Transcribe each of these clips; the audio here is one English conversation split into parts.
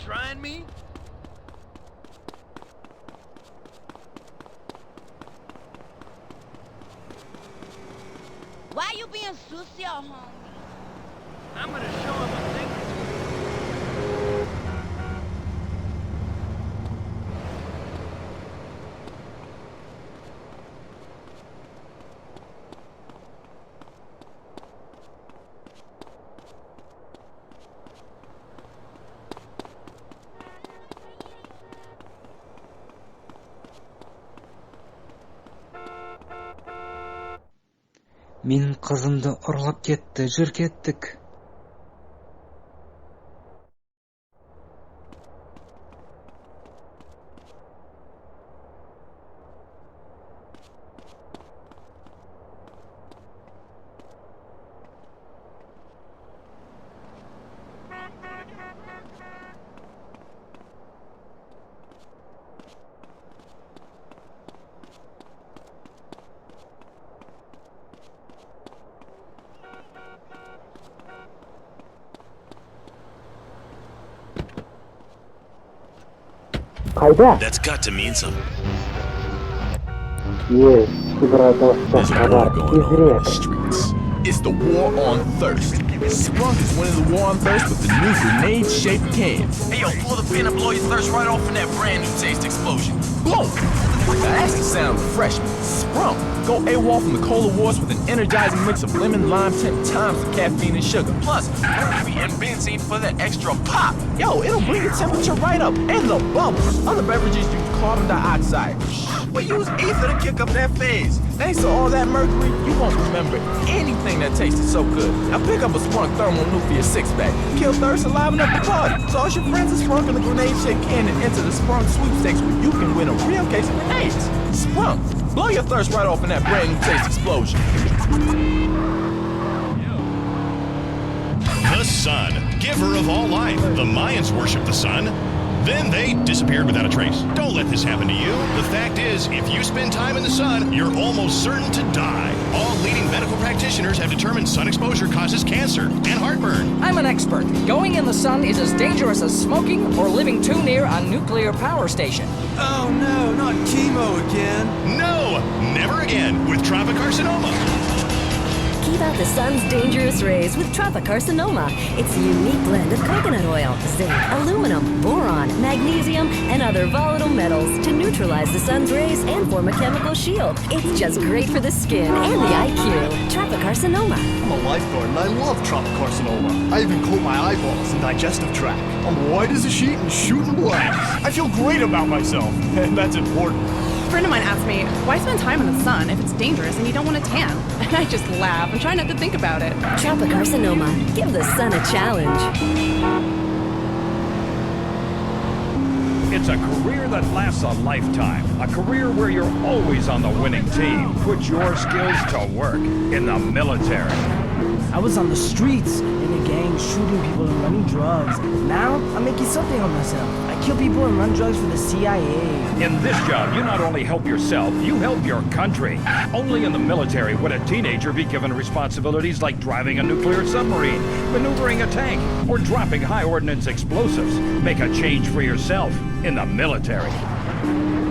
trying me? Why you being sucio, homie? I'm gonna show him a thing. Мен қызымды ұрлап кетті, жүр кеттік. Қайда? That's got to mean something. There's a war going on in the streets. It's the war on thirst. Sprunk is winning the war on thirst with the new grenade-shaped can. Hey yo, pull the pin and blow your thirst right off in that brand new taste explosion. Blow! That's the sound of refreshment. Sprunk. Go AWOL from the Cola Wars with an energizing mix of lemon, lime, 10 times the caffeine and sugar. Plus, mercury and benzene for that extra pop. Yo, it'll bring your temperature right up and the bubbles. Other beverages use carbon dioxide. But use ether to kick up that phase. Thanks to all that mercury, you won't remember anything that tasted so good. Now pick up a Sprunk Thermonuclear 6-pack. Kill thirst and liven up the party. So all your friends are Sprunk in the grenade-shaped can and enter the Sprunk sweepstakes where you can win a real case of grenades. Sprunk, blow your thirst right off in that brand new taste explosion. The sun, giver of all life. The Mayans worshiped the sun. Then they disappeared without a trace. Don't let this happen to you. The fact is, if you spend time in the sun, you're almost certain to die. All leading medical practitioners have determined sun exposure causes cancer and heartburn. I'm an expert. Going in the sun is as dangerous as smoking or living too near a nuclear power station. Oh no, not chemo again. No, never again with tropicarcinoma. Keep out the sun's dangerous rays with Tropicarcinoma. It's a unique blend of coconut oil, zinc, aluminum, boron, magnesium, and other volatile metals to neutralize the sun's rays and form a chemical shield. It's just great for the skin and the IQ. Tropicarcinoma. I'm a lifeguard and I love tropicarcinoma. I even coat my eyeballs and digestive tract. I'm white as a sheet and shooting blanks. I feel great about myself, and that's important. A friend of mine asked me, why spend time in the sun if it's dangerous and you don't want to tan? And I just laugh and try not to think about it. Tropicarcinoma. Give the sun a challenge. It's a career that lasts a lifetime. A career where you're always on the winning team. Put your skills to work in the military. I was on the streets, in a gang, shooting people and running drugs. Now, I'm making something of myself. I kill people and run drugs for the CIA. In this job, you not only help yourself, you help your country. Only in the military would a teenager be given responsibilities like driving a nuclear submarine, maneuvering a tank, or dropping high-ordnance explosives. Make a change for yourself in the military.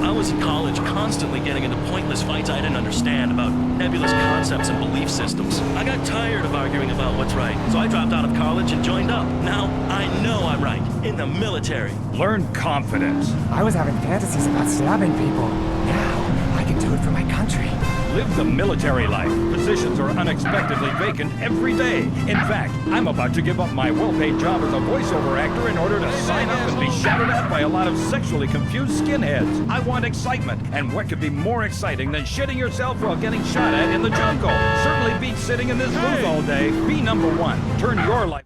I was in college constantly getting into pointless fights I didn't understand about nebulous concepts and belief systems. I got tired of arguing about what's right, so I dropped out of college and joined up. Now, I know I'm right, in the military. Learn confidence. I was having fantasies about stabbing people. Now, I can do it for my country. Live the military life. Positions are unexpectedly vacant every day. In fact, I'm about to give up my well-paid job as a voiceover actor in order to sign up and be shouted at by a lot of sexually confused skinheads. I want excitement, and what could be more exciting than shitting yourself while getting shot at in the jungle? Certainly beats sitting in this booth all day. Be number one. Turn your life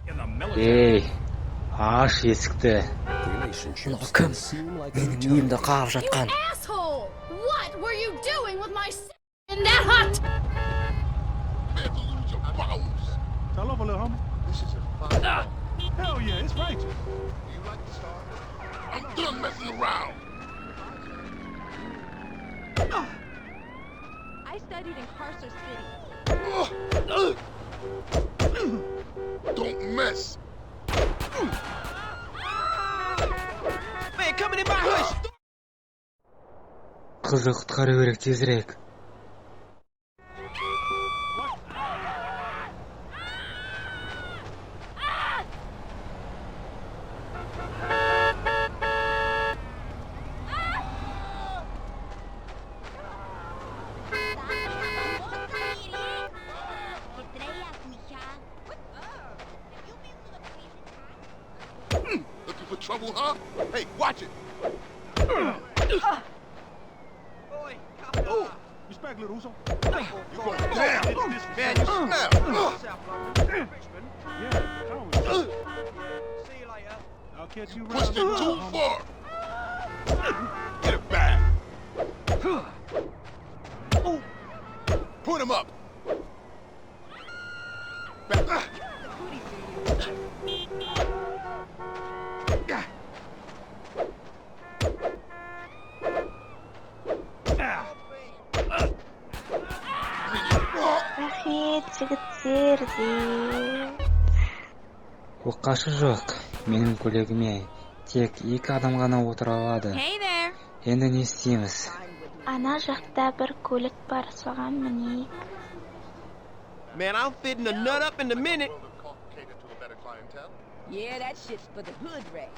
in the military. Аш есікті. Мынау кім? Менің үйімді қағып жатқан. Asshole! What were you doing with my in that hut? Tell over, little homie. This is a fire. Hell yeah, it's righteous. You like the star? I'm done messing around. I studied in Carcer City. Don't mess. Kızı kutkara berek tezirek. Looking for trouble, huh? Hey, watch it. Respect, little Uso. You going down. Man, you smell. See you later. I'll catch you Pushed it around. too far. Get it back. Put him up. Back. Оқашы жоқ. Менің көлігіме тек 2 адам ғана отыра алады. Hey there. Енді не істейміз? Ана жақта бір көлік бар, соған мінейік. Man, I'm fitting a nut up in a minute. Yeah, that shit's for the hood rat.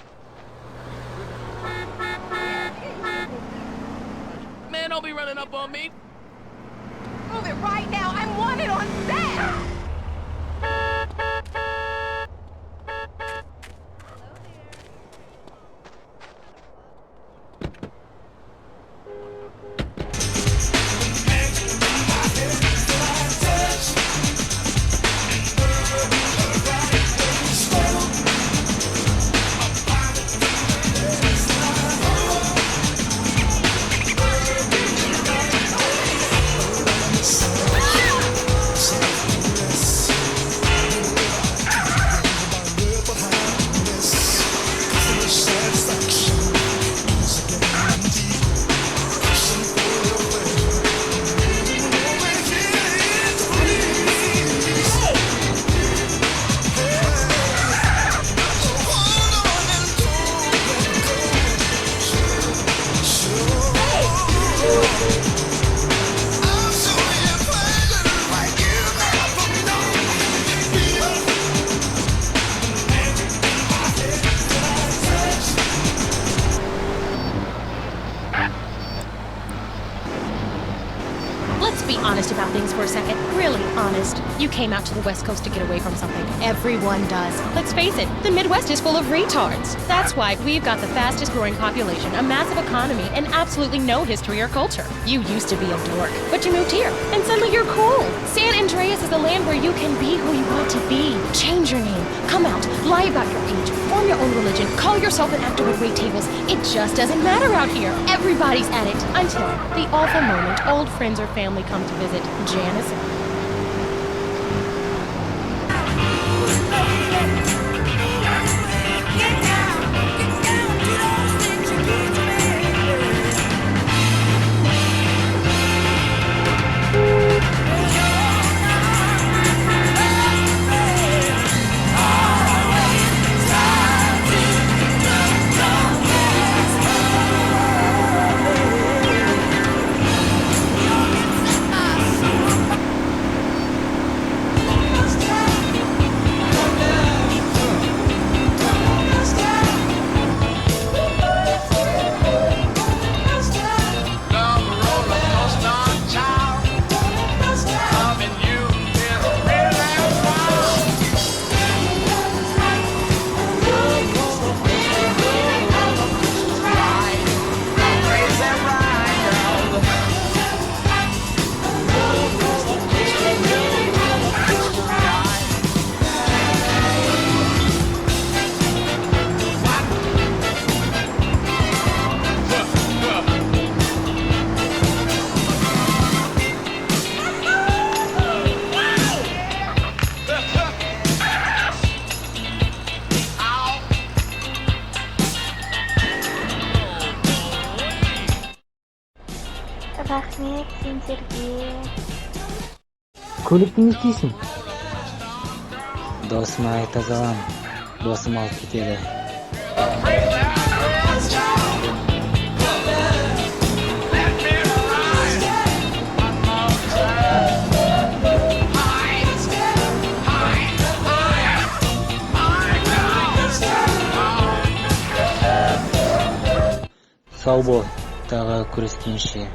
Man, don't be running up on me. Move it right now. I'm wanted on set. Let's be honest about things for a second. Really honest. You came out to the West Coast to get away from something. Everyone does. Let's face it, the Midwest is full of retards. That's why we've got the fastest growing population, a massive economy, and absolutely no history or culture. You used to be a dork, but you moved here, and suddenly you're cool. San Andreas is the land where you can be who you want to be. Change your name, come out, lie about your age, form your own religion, call yourself an actor with wait tables. It just doesn't matter out here. Everybody's at it until the awful moment old friends or family come to visit. Janice. Рахмет сендерге. Көлікті не істейсің? Досыма айта салам. Досым алып кетеді. Let me Сау бол, тағы көріскенше.